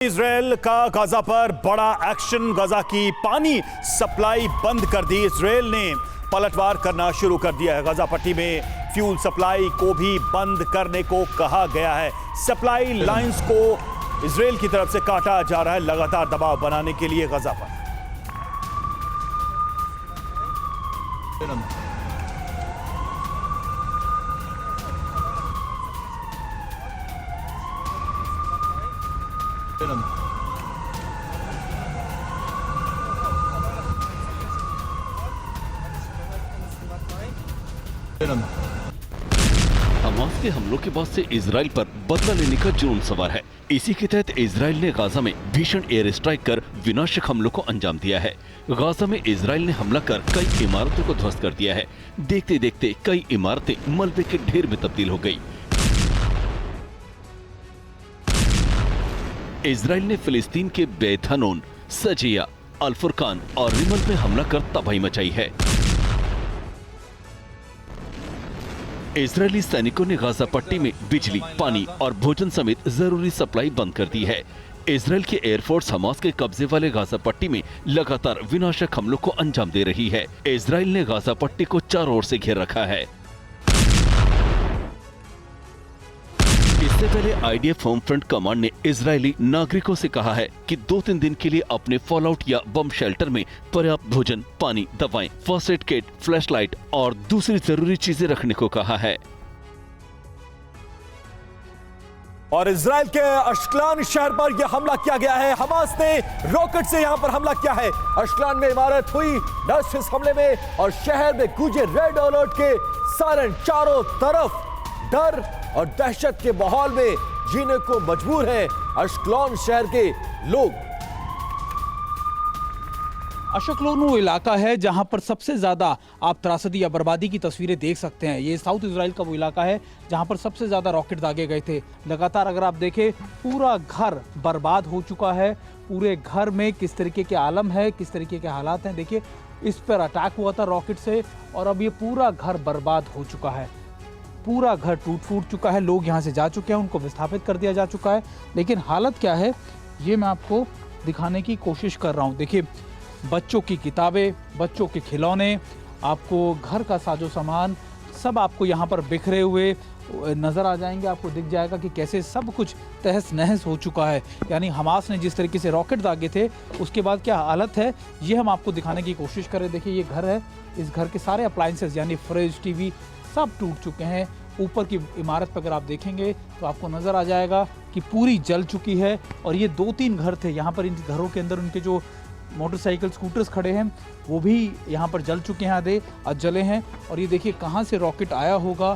Israel का Gaza पर बड़ा एक्शन। गाजा की पानी सप्लाई बंद कर दी। इजराइल ने पलटवार करना शुरू कर दिया है। गाजा पट्टी में फ्यूल सप्लाई को भी बंद करने को कहा गया है। सप्लाई लाइंस को इजराइल की तरफ से काटा जा रहा है, लगातार दबाव बनाने के लिए गाजा पर। हमास के हमलों के बाद से इजराइल पर बदला लेने का जुनून सवार है। इसी के तहत इजराइल ने गाजा में भीषण एयर स्ट्राइक कर विनाशक हमलों को अंजाम दिया है। गाजा में इजराइल ने हमला कर कई इमारतों को ध्वस्त कर दिया है। देखते देखते कई इमारतें मलबे के ढेर में तब्दील हो गई। इजराइल ने फिलिस्तीन के बेत हनोन, सजिया, अल फुरकान और रिमल में हमला कर तबाही मचाई है। इजरायली सैनिकों ने गाजा पट्टी में बिजली, पानी और भोजन समेत जरूरी सप्लाई बंद कर दी है। इजरायल की एयरफोर्स हमास के कब्जे वाले गाजा पट्टी में लगातार विनाशक हमलों को अंजाम दे रही है। इजरायल ने गाजा पट्टी को चारों ओर से घेर रखा है। इससे पहले आईडीएफ होम फ्रंट कमांड ने इजरायली नागरिकों से कहा है कि 2-3 दिन के लिए अपने फॉलआउट या बम शेल्टर में पर्याप्त भोजन, पानी, दवाएं, फर्स्ट एड किट, फ्लैशलाइट और दूसरी जरूरी चीजें रखने को कहा है। और इजराइल के अश्कलान शहर पर यह हमला किया गया है। हमास ने रॉकेट से यहां पर हमला किया है। अश्कलान में इमारत हुई नष्ट इस हमले में और शहर में गूंजे रेड अलर्ट के सायरन। चारों तरफ डर और दहशत के माहौल में जीने को मजबूर है अश्कलान शहर के लोग। अश्कलान वो इलाका है जहां पर सबसे ज्यादा आप त्रासदी या बर्बादी की तस्वीरें देख सकते हैं। ये साउथ इजराइल का वो इलाका है जहां पर सबसे ज्यादा रॉकेट दागे गए थे। लगातार अगर आप देखें, पूरा घर बर्बाद हो चुका है। पूरे घर में किस तरीके के आलम है, किस तरीके के हालात हैं। देखिए, इस पर अटैक हुआ था रॉकेट से और अब ये पूरा घर बर्बाद हो चुका है। पूरा घर टूट फूट चुका है। लोग यहाँ से जा चुके हैं, उनको विस्थापित कर दिया जा चुका है। लेकिन हालत क्या है ये मैं आपको दिखाने की कोशिश कर रहा हूँ। देखिए, बच्चों की किताबें, बच्चों के खिलौने, आपको घर का साजो सामान सब आपको यहाँ पर बिखरे हुए नज़र आ जाएंगे। आपको दिख जाएगा कि कैसे सब कुछ तहस नहस हो चुका है। यानी हमास ने जिस तरीके से रॉकेट दागे थे उसके बाद क्या हालत है ये हम आपको दिखाने की कोशिश करें। देखिए, ये घर है, इस घर के सारे अप्लायंसेस यानी फ्रिज, टीवी सब टूट चुके हैं। ऊपर की इमारत पर अगर आप देखेंगे तो आपको नज़र आ जाएगा कि पूरी जल चुकी है। और ये 2-3 घर थे, यहाँ पर इन घरों के अंदर उनके जो मोटरसाइकिल, स्कूटर्स खड़े हैं वो भी यहाँ पर जल चुके हैं, आधे जले हैं। और ये देखिए कहाँ से रॉकेट आया होगा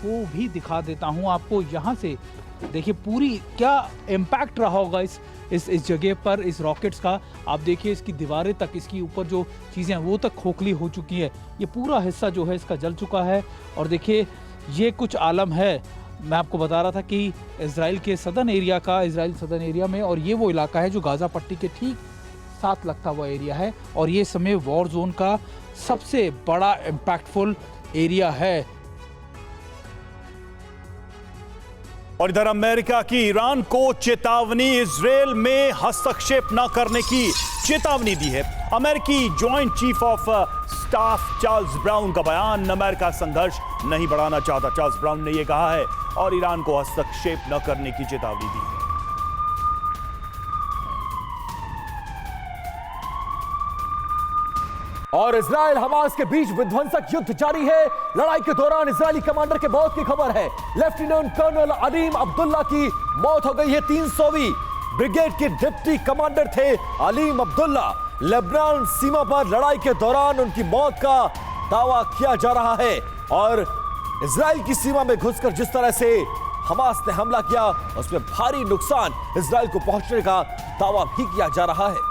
वो भी दिखा देता हूँ आपको। यहाँ से देखिए पूरी क्या इम्पैक्ट रहा होगा इस जगह पर, इस रॉकेट्स का। आप देखिए इसकी दीवारें तक, इसकी ऊपर जो चीज़ें हैं वो तक खोखली हो चुकी है। ये पूरा हिस्सा जो है इसका जल चुका है। और देखिए ये कुछ आलम है। मैं आपको बता रहा था कि इजराइल के सदर्न एरिया का, इजराइल सदर्न एरिया में, और ये वो इलाका है जो गाजा पट्टी के ठीक साथ लगता हुआ एरिया है। और ये समय वॉर जोन का सबसे बड़ा इम्पैक्टफुल एरिया है। और इधर अमेरिका की ईरान को चेतावनी, इजराइल में हस्तक्षेप न करने की चेतावनी दी है। अमेरिकी joint chief of staff Charles brown का बयान। अमेरिका संघर्ष नहीं बढ़ाना चाहता, चार्ल्स ब्राउन ने यह कहा है, और ईरान को हस्तक्षेप न करने की चेतावनी दी है। और इजराइल हमास के बीच विध्वंसक युद्ध जारी है। लड़ाई के दौरान इजरायली कमांडर के मौत की खबर है। लेफ्टिनेंट कर्नल अलीम अब्दुल्ला की मौत हो गई है। 300वीं ब्रिगेड के डिप्टी कमांडर थे अलीम अब्दुल्ला। लेबनान सीमा पर लड़ाई के दौरान उनकी मौत का दावा किया जा रहा है। और इजराइल की सीमा में घुसकर जिस तरह से हमास ने हमला किया उसमें भारी नुकसान इजराइल को पहुंचने का दावा भी किया जा रहा है।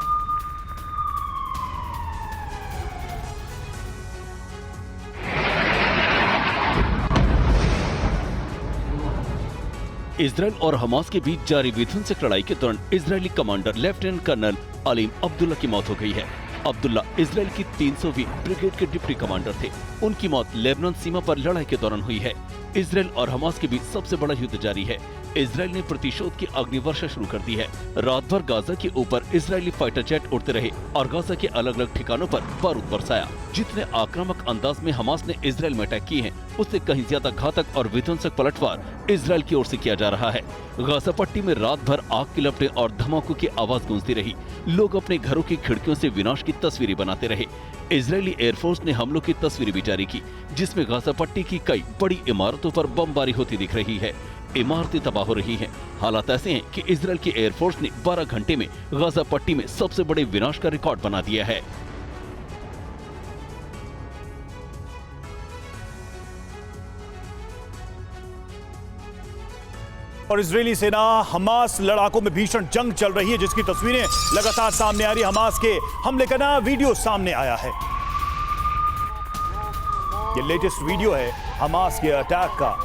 इजरायल और हमास के बीच जारी विध्वंसक लड़ाई के दौरान Israeli commander lieutenant colonel Aleem Abdullah की मौत हो गई है। अब्दुल्ला इजरायल की 300वीं ब्रिगेड के डिप्टी कमांडर थे। उनकी मौत लेबनान सीमा पर लड़ाई के दौरान हुई है। इजरायल और हमास के बीच सबसे बड़ा युद्ध जारी है। इजराइल ने प्रतिशोध की अग्निवर्षा शुरू कर दी है। रात भर गाजा के ऊपर इजरायली फाइटर जेट उड़ते रहे और गाजा के अलग अलग ठिकानों पर बारूद बरसाया। जितने आक्रामक अंदाज में हमास ने इजराइल में अटैक किए हैं, उससे कहीं ज्यादा घातक और विध्वंसक पलटवार इजराइल की ओर से किया जा रहा है। गाजा पट्टी में रात भर आग की लपटें और धमाकों की आवाज गूंजती रही। लोग अपने घरों की खिड़कियों से विनाश की तस्वीरें बनाते रहे। इजरायली एयरफोर्स ने हमलों की तस्वीरें भी जारी की, जिसमें गाजा पट्टी की कई बड़ी इमारतों पर बमबारी होती दिख रही है। इमारतें तबाह हो रही हैं। हालात ऐसे हैं कि इजराइल की एयरफोर्स ने 12 घंटे में गाजा पट्टी में सबसे बड़े विनाश का रिकॉर्ड बना दिया है। और इजरायली सेना हमास लड़ाकों में भीषण जंग चल रही है, जिसकी तस्वीरें लगातार सामने आ रही है। हमास के हमले का नया वीडियो सामने आया है। ये लेटेस्ट वीडियो है हमास के अटैक का।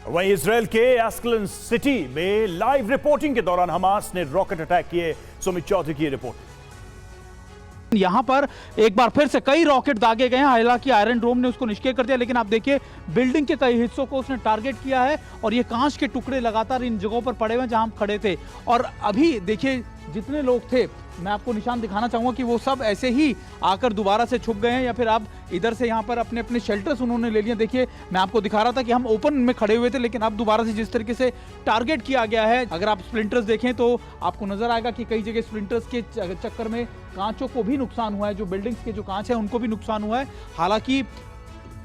वहीं इजराइल के एस्कलन सिटी में लाइव रिपोर्टिंग के दौरान हमास ने रॉकेट अटैक किए। सुमित चौधरी की रिपोर्ट। यहाँ पर एक बार फिर से कई रॉकेट दागे गए हैं। हालांकि आयरन डोम ने उसको निष्क्रिय कर दिया, लेकिन आप देखिए बिल्डिंग के कई हिस्सों को उसने टारगेट किया है और ये कांच के टुकड़े लगातार इन जगहों पर पड़े हुए हैं जहां हम खड़े थे। और अभी देखिए जितने लोग थे, मैं आपको निशान दिखाना चाहूंगा कि वो सब ऐसे ही आकर दोबारा से छुप गए हैं या फिर अब इधर से यहाँ पर अपने अपने शेल्टर्स उन्होंने ले लिए। देखिए मैं आपको दिखा रहा था कि हम ओपन में खड़े हुए थे, लेकिन अब दोबारा से जिस तरीके से टारगेट किया गया है, अगर आप स्प्लिंटर्स देखें तो आपको नजर आएगा कि कई जगह स्प्लिंटर्स के चक्कर में कांचों को भी नुकसान हुआ है। जो बिल्डिंग्स के जो कांच है उनको भी नुकसान हुआ है। हालांकि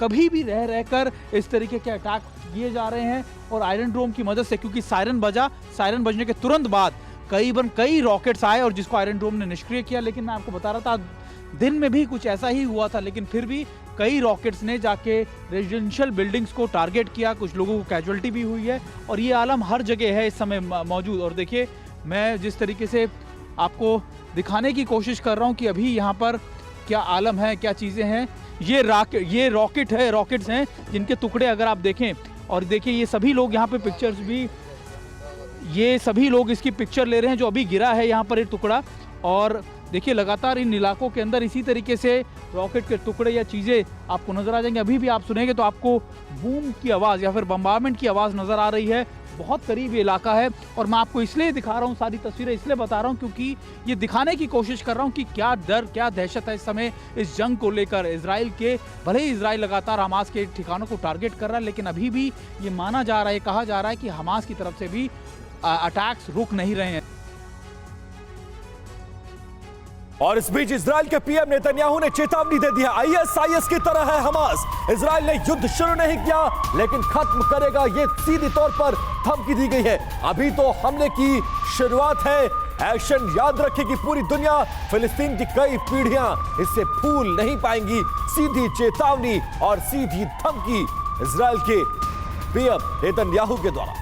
कभी भी रह रहकर इस तरीके के अटैक किए जा रहे हैं और आयरन डोम की मदद से, क्योंकि सायरन बजने के तुरंत बाद कई रॉकेट्स आए और जिसको आयरन डोम ने निष्क्रिय किया। लेकिन मैं आपको बता रहा था दिन में भी कुछ ऐसा ही हुआ था, लेकिन फिर भी कई रॉकेट्स ने जाके रेजिडेंशियल बिल्डिंग्स को टारगेट किया। कुछ लोगों को कैजुअल्टी भी हुई है और ये आलम हर जगह है इस समय मौजूद। और देखिए मैं जिस तरीके से आपको दिखाने की कोशिश कर रहा हूँ कि अभी यहाँ पर क्या आलम है, क्या चीज़ें हैं। ये रॉकेट्स हैं जिनके टुकड़े अगर आप देखें, और देखिए ये सभी लोग यहाँ पे पिक्चर्स भी, ये सभी लोग इसकी पिक्चर ले रहे हैं जो अभी गिरा है यहाँ पर एक टुकड़ा। और देखिए लगातार इन इलाकों के अंदर इसी तरीके से रॉकेट के टुकड़े या चीज़ें आपको नज़र आ जाएंगे। अभी भी आप सुनेंगे तो आपको बूम की आवाज़ या फिर बम्बारमेंट की आवाज़ नज़र आ रही है। बहुत करीब ये इलाका है और मैं आपको इसलिए दिखा रहा हूँ, सारी तस्वीरें इसलिए बता रहा हूँ क्योंकि ये दिखाने की कोशिश कर रहा हूँ कि क्या डर, क्या दहशत है इस समय इस जंग को लेकर इजराइल के। भले ही इजराइल लगातार हमास के ठिकानों को टारगेट कर रहा है, लेकिन अभी भी ये माना जा रहा है, कहा जा रहा है कि हमास की तरफ से भी अटैक्स रुक नहीं रहे हैं। और इस बीच इजराइल के पीएम नेतन्याहू ने चेतावनी दे दी है, आईएसआईएस की तरह है हमास। इजराइल ने युद्ध शुरू नहीं किया लेकिन खत्म करेगा, ये सीधी तौर पर धमकी दी गई है। अभी तो हमले की शुरुआत है, एक्शन याद रखेगी पूरी दुनिया। फिलिस्तीन की कई पीढ़ियां इससे भूल नहीं पाएंगी। सीधी चेतावनी और सीधी धमकी इजराइल के पीएम नेतन्याहू के द्वारा।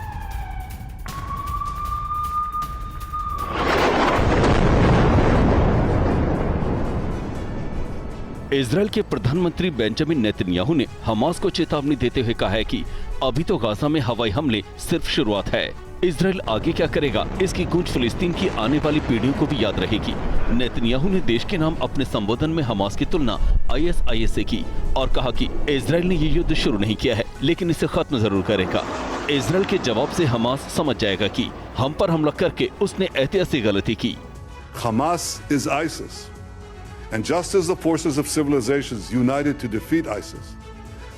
इजराइल के प्रधानमंत्री बेंजामिन नेतन्याहू ने हमास को चेतावनी देते हुए कहा है कि अभी तो गाजा में हवाई हमले सिर्फ शुरुआत है। इजराइल आगे क्या करेगा इसकी गूंज फिलिस्तीन की आने वाली पीढ़ियों को भी याद रहेगी। नेतन्याहू ने देश के नाम अपने संबोधन में हमास की तुलना आईएसआईएस से की और कहा कि इजराइल ने ये युद्ध शुरू नहीं किया है लेकिन इसे खत्म जरूर करेगा। इजराइल के जवाब से हमास समझ जाएगा कि हम पर हमला करके उसने ऐतिहासिक गलती की। Hamas is ISIS. And just as the forces of civilizations united to defeat ISIS,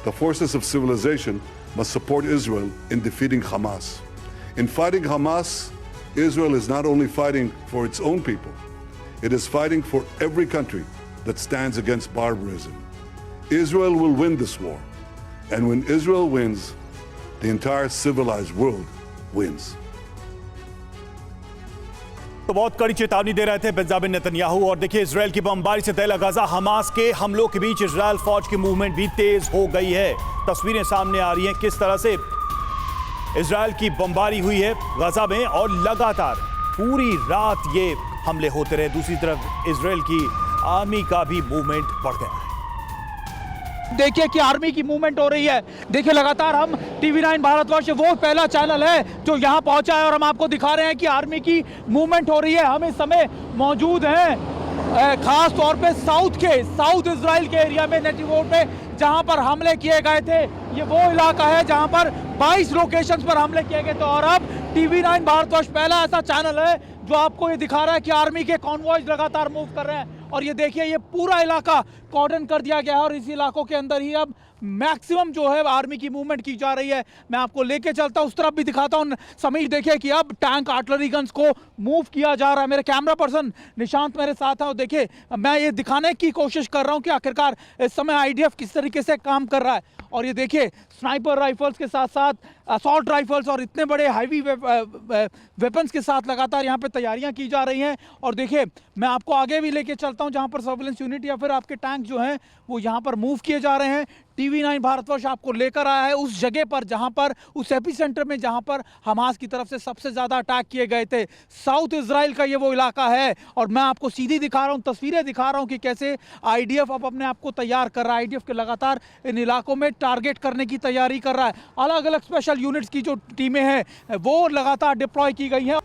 the forces of civilization must support Israel in defeating Hamas. In fighting Hamas, Israel is not only fighting for its own people, it is fighting for every country that stands against barbarism. Israel will win this war. And when Israel wins, the entire civilized world wins. तो बहुत कड़ी चेतावनी दे रहे थे Benjamin Netanyahu. और देखिए Israel की बमबारी से तैला गाजा, हमास के हमलों के बीच इजराइल फौज की मूवमेंट भी तेज हो गई है। तस्वीरें सामने आ रही हैं किस तरह से इजराइल की बमबारी हुई है गाजा में और लगातार पूरी रात ये हमले होते रहे। दूसरी तरफ इजराइल की आर्मी का भी मूवमेंट बढ़ गया है। देखिए कि आर्मी की मूवमेंट हो रही है। देखिए लगातार हम TV9 भारतवर्ष वो पहला चैनल है जो यहाँ पहुंचा है और हम आपको दिखा रहे हैं कि आर्मी की मूवमेंट हो रही है। हम इस समय मौजूद हैं खास तौर पे साउथ इजराइल के एरिया में नेटिवोर पे, जहां पर हमले किए गए थे। ये वो इलाका है जहां पर 22 लोकेशंस पर हमले किए गए थे और अब TV9 भारतवर्ष पहला ऐसा चैनल है जो आपको ये दिखा रहा है कि आर्मी के कॉन्वॉयज लगातार मूव कर रहे हैं। और ये देखिए ये पूरा इलाका कॉर्डन कर दिया गया है और इस इलाकों के अंदर ही अब मैक्सिमम जो है आर्मी की मूवमेंट की जा रही है। मैं आपको लेके चलता हूँ, उस तरफ भी दिखाता हूँ। समीर देखिए कि अब टैंक आर्टिलरी गन्स को मूव किया जा रहा है। मेरे कैमरा पर्सन निशांत मेरे साथ है और देखिए मैं ये दिखाने की कोशिश कर रहा हूँ कि आखिरकार इस समय IDF किस तरीके से काम कर रहा है। और ये देखिए स्नाइपर राइफल्स के साथ साथ असॉल्ट राइफल्स और इतने बड़े हैवी वेपन्स के साथ लगातार यहाँ पे तैयारियां की जा रही हैं। और देखिए मैं आपको आगे भी लेके चलता हूँ जहाँ पर सर्विलेंस यूनिट या फिर आपके टैंक जो हैं वो यहाँ पर मूव किए जा रहे हैं। TV9 भारतवर्ष आपको लेकर आया है उस जगह पर जहाँ पर उस एपिसेंटर में जहाँ पर हमास की तरफ से सबसे ज़्यादा अटैक किए गए थे। साउथ इजराइल का ये वो इलाका है और मैं आपको सीधी दिखा रहा हूँ, तस्वीरें दिखा रहा हूँ कि कैसे IDF अब अपने आप को तैयार कर रहा है। IDF के लगातार इन इलाकों में टारगेट करने की तैयारी कर रहा है। अलग अलग स्पेशल यूनिट्स की जो टीमें हैं वो लगातार डिप्लॉय की गई हैं।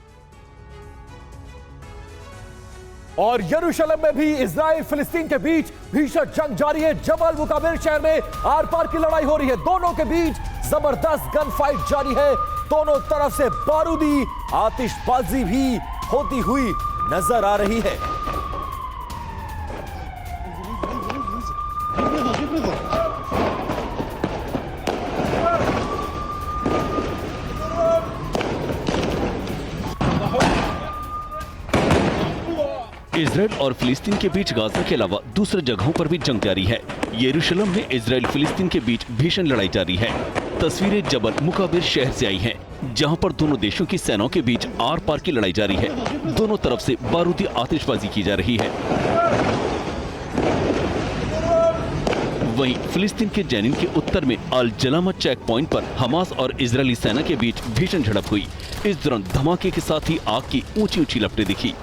और यरूशलेम में भी इजराइल फिलिस्तीन के बीच भीषण जंग जारी है। जबल मुकाबिर शहर में आर पार की लड़ाई हो रही है। दोनों के बीच जबरदस्त गन फाइट जारी है। दोनों तरफ से बारूदी आतिशबाजी भी होती हुई नजर आ रही है। इजराइल और फिलिस्तीन के बीच गाजा के अलावा दूसरे जगहों पर भी जंग जारी है। यरूशलेम में इजराइल फिलिस्तीन के बीच भीषण लड़ाई जारी है। तस्वीरें जबल मुकाबिर शहर से आई हैं, जहां पर दोनों देशों की सेनाओं के बीच आर पार की लड़ाई जारी है। दोनों तरफ से बारूदी आतिशबाजी की जा रही है। वहीं फिलिस्तीन के जेनिन के उत्तर में अल जलामा चेक पॉइंट पर हमास और इजरायली सेना के बीच भीषण झड़प हुई। इस दौरान धमाके के साथ ही आग की ऊंची ऊंची लपटें दिखी।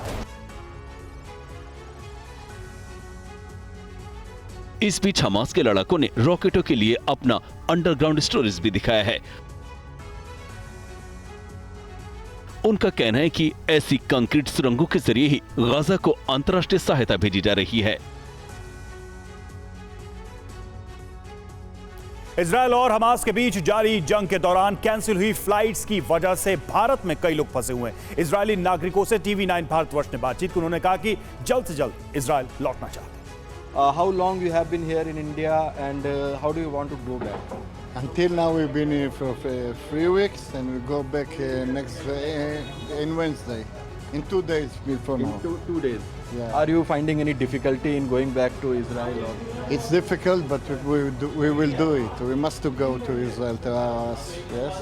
इस बीच हमास के लड़ाकों ने रॉकेटों के लिए अपना अंडरग्राउंड स्टोरेज भी दिखाया है। उनका कहना है कि ऐसी कंक्रीट सुरंगों के जरिए ही गाजा को अंतर्राष्ट्रीय सहायता भेजी जा रही है। इजरायल और हमास के बीच जारी जंग के दौरान कैंसिल हुई फ्लाइट्स की वजह से भारत में कई लोग फंसे हुए हैं। इजरायली नागरिकों से TV9 भारतवर्ष ने बातचीत की। उन्होंने कहा कि जल्द से जल्द इजरायल लौटना चाहते हैं। How long you have been here in India and how do you want to go back? Until now we've been here for 3 weeks and we go back next in Wednesday. In 2 days before now. In two days. Yeah. Are you finding any difficulty in going back to Israel? Or? It's difficult, but we will do it. We must to go to Israel to us. Yes.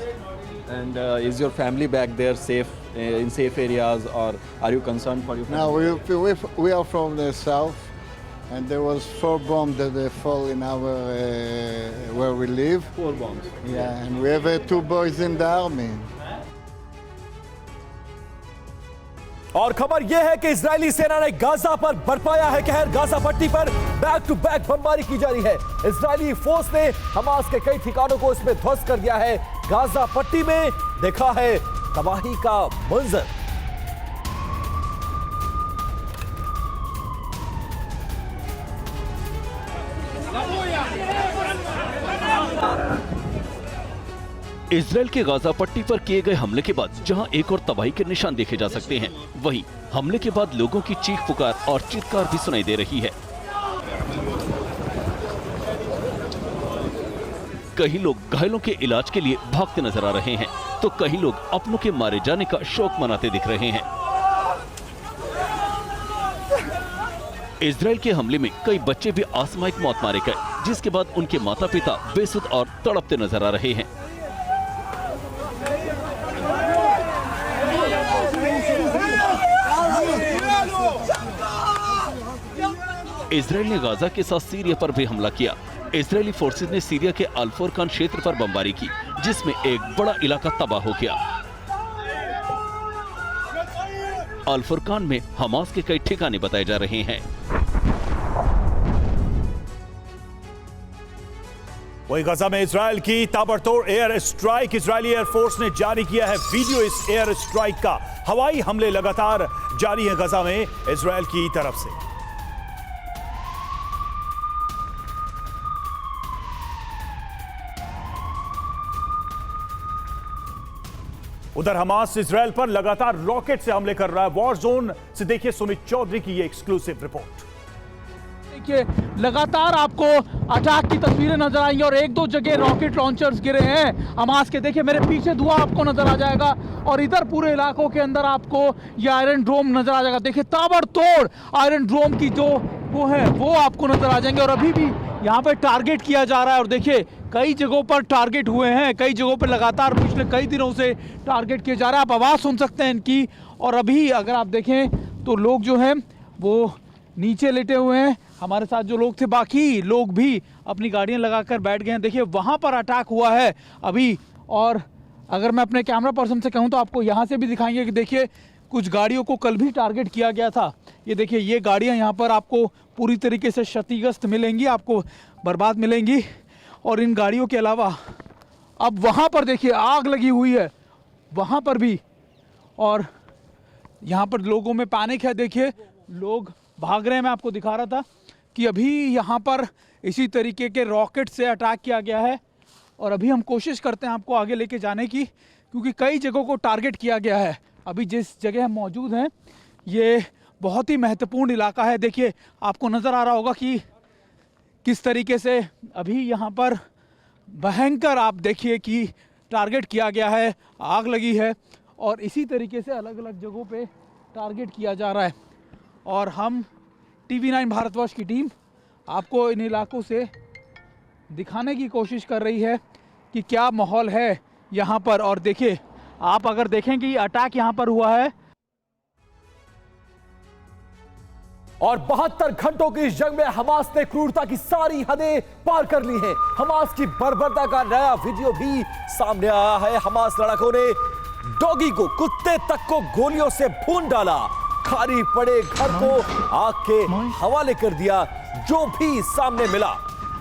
And is your family back there safe in safe areas, or are you concerned for your family? No, we are from the south. And there was 4 bombs that they fall in our where we live. 4 bombs. Yeah, and we have 2 boys in the army. और खबर यह है कि Israeli सेना ने Gaza पर बरपाया है कहर। गाजा पट्टी पर बैक टू बैक बमबारी की जा रही है। इजरायली फोर्स ने हमास के कई ठिकानों को इसमें ध्वस्त कर दिया है। गाजा पट्टी में देखा है तबाही का मंजर। इजरायल के गाजा पट्टी पर किए गए हमले के बाद जहां एक और तबाही के निशान देखे जा सकते हैं, वहीं हमले के बाद लोगों की चीख पुकार और चित्कार भी सुनाई दे रही है। कई लोग घायलों के इलाज के लिए भागते नजर आ रहे हैं, तो कई लोग अपनों के मारे जाने का शौक मनाते दिख रहे हैं। इजरायल के हमले में कई बच्चे भी आसमाइक मौत मारे गए, जिसके बाद उनके माता पिता बेसुध और तड़पते नजर आ रहे हैं। इजरायल ने गाजा के साथ सीरिया पर भी हमला किया। इजरायली फोर्सेज ने सीरिया के अल फुरकान क्षेत्र पर बमबारी की, जिसमें एक बड़ा इलाका तबाह हो गया। अल फुरकान में हमास के कई ठिकाने बताए जा रहे हैं। वही गजा में इजराइल की ताबड़तोड़ एयर स्ट्राइक, इजरायली एयरफोर्स ने जारी किया है वीडियो इस एयर स्ट्राइक का। हवाई हमले लगातार जारी हैं गजा में इजराइल की तरफ से। उधर हमास इजराइल पर लगातार रॉकेट से हमले कर रहा है। वॉर जोन से देखिए सुमित चौधरी की ये एक्सक्लूसिव रिपोर्ट। देखिए लगातार आपको अटैक की तस्वीरें नजर आएंगी और एक दो जगह रॉकेट लॉन्चर्स गिरे हैं हमास के। देखिए मेरे पीछे धुआं आपको नजर आ जाएगा और इधर पूरे इलाकों के अंदर आपको ये आयरन ड्रोम नजर आ जाएगा। देखिए ताबड़तोड़ आयरन ड्रोम की जो वो है वो आपको नजर आ जाएंगे और अभी भी यहाँ पे टारगेट किया जा रहा है। और देखिए कई जगहों पर टारगेट हुए हैं, कई जगहों पर लगातार पिछले कई दिनों से टारगेट किया जा रहा है। आप आवाज़ सुन सकते हैं इनकी। और अभी अगर आप देखें तो लोग जो हैं वो नीचे लेटे हुए हैं। हमारे साथ जो लोग थे बाकी लोग भी अपनी गाड़ियां लगाकर बैठ गए हैं। देखिए वहाँ पर अटैक हुआ है अभी। और अगर मैं अपने कैमरा पर्सन से कहूँ तो आपको यहाँ से भी दिखाएंगे कि देखिए कुछ गाड़ियों को कल भी टारगेट किया गया था। ये देखिए ये गाड़ियाँ यहाँ पर आपको पूरी तरीके से क्षतिग्रस्त मिलेंगी, आपको बर्बाद मिलेंगी। और इन गाड़ियों के अलावा अब वहाँ पर देखिए आग लगी हुई है वहाँ पर भी। और यहाँ पर लोगों में पैनिक है। देखिए लोग भाग रहे हैं। मैं आपको दिखा रहा था कि अभी यहाँ पर इसी तरीके के रॉकेट से अटैक किया गया है और अभी हम कोशिश करते हैं आपको आगे लेके जाने की, क्योंकि कई जगहों को टारगेट किया गया है। अभी जिस जगह हम मौजूद हैं ये बहुत ही महत्वपूर्ण इलाका है। देखिए आपको नज़र आ रहा होगा कि किस तरीके से अभी यहाँ पर भयंकर आप देखिए कि टारगेट किया गया है, आग लगी है और इसी तरीके से अलग अलग जगहों पे टारगेट किया जा रहा है। और हम TV9 भारतवर्ष की टीम आपको इन इलाकों से दिखाने की कोशिश कर रही है कि क्या माहौल है यहाँ पर। और देखिए आप अगर देखें कि अटैक यहाँ पर हुआ है और 72 घंटों की इस जंग में हमास ने क्रूरता की सारी हदें पार कर ली हैं। हमास की बर्बरता का नया वीडियो भी सामने आया है। हमास लड़ाकों ने डॉगी को, कुत्ते तक को गोलियों से भून डाला, खाली पड़े घर को आग के हवाले कर दिया। जो भी सामने मिला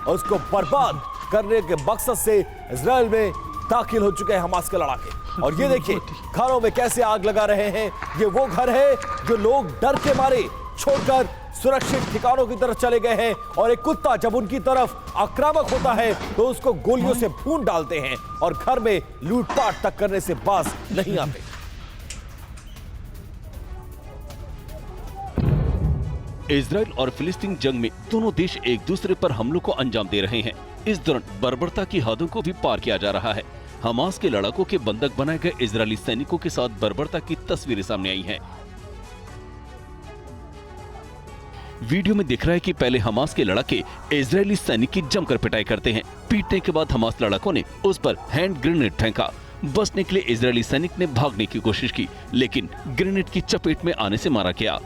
उसको बर्बाद करने के मकसद से इजराइल में दाखिल हो चुके हैं हमास के लड़ाके। और ये देखिए घरों में कैसे आग लगा रहे हैं। ये वो घर है जो लोग डर के मारे छोड़कर सुरक्षित ठिकानों की तरफ चले गए हैं। और एक कुत्ता जब उनकी तरफ आक्रामक होता है तो उसको गोलियों से भून डालते हैं और घर में लूटपाट तक करने से बाज नहीं आते। इजराइल और फिलिस्तीन जंग में दोनों देश एक दूसरे पर हमलों को अंजाम दे रहे हैं। इस दौरान बर्बरता की हदों को भी पार किया जा रहा है। हमास के लड़ाकों के बंधक बनाए गए इजरायली सैनिकों के साथ बर्बरता की तस्वीरें सामने आई हैं। वीडियो में दिख रहा है कि पहले हमास के लड़ाके इजरायली सैनिक की जमकर पिटाई करते हैं। पीटने के बाद हमास लड़ाकों ने उस पर हैंड ग्रेनेड फेंका। बचने के लिए इजरायली सैनिक ने भागने की कोशिश की, लेकिन ग्रेनेड की चपेट में आने से मारा गया।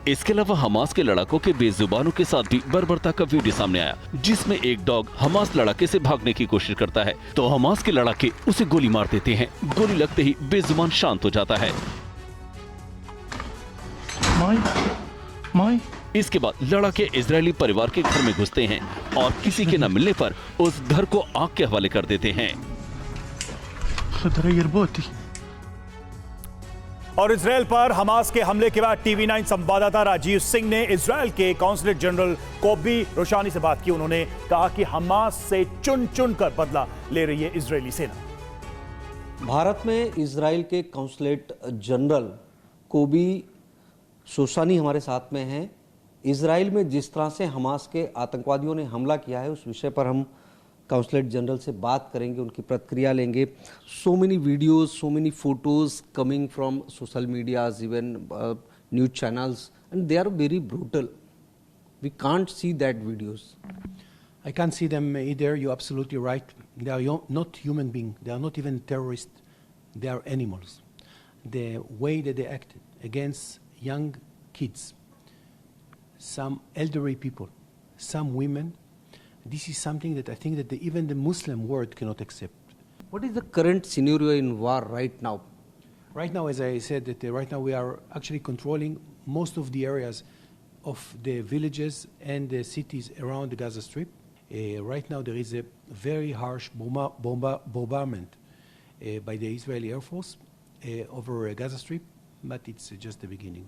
इसके अलावा हमास के लड़ाकों के बेजुबानों के साथ भी बर्बरता का वीडियो सामने आया, जिसमें एक डॉग हमास लड़ाके से भागने की कोशिश करता है तो हमास के लड़ाके उसे गोली मार देते हैं। गोली लगते ही बेजुबान शांत हो जाता है। इसके बाद लड़ाके इजरायली परिवार के घर में घुसते हैं और किसी के न मिलने पर उस घर को आग के हवाले कर देते हैं। और इजराइल पर हमास के हमले के बाद TV9 संवाददाता राजीव सिंह ने इजराइल के काउंसलेट जनरल कोबी रोशानी से बात की। उन्होंने कहा कि हमास से चुन चुन कर बदला ले रही है इजरायली सेना। भारत में इजराइल के काउंसलेट जनरल कोबी रोशानी हमारे साथ में हैं। इजराइल में जिस तरह से हमास के आतंकवादियों ने हमला किया है उस विषय पर हम काउंसलेट जनरल से बात करेंगे, उनकी प्रतिक्रिया लेंगे। So many videos, so many photos coming from social medias, even news channels, and they are very brutal. We can't see that videos. I can't see them either. You're absolutely right. They are not human beings. They are not even terrorists. They are animals. The way that they acted against young kids, some elderly people, some women, this is something that I think that even the Muslim world cannot accept. What is the current scenario in war right now? Right now, as I said, that right now we are actually controlling most of the areas of the villages and the cities around the Gaza Strip. Right now there is a very harsh bombardment by the Israeli Air Force over Gaza Strip, but it's just the beginning.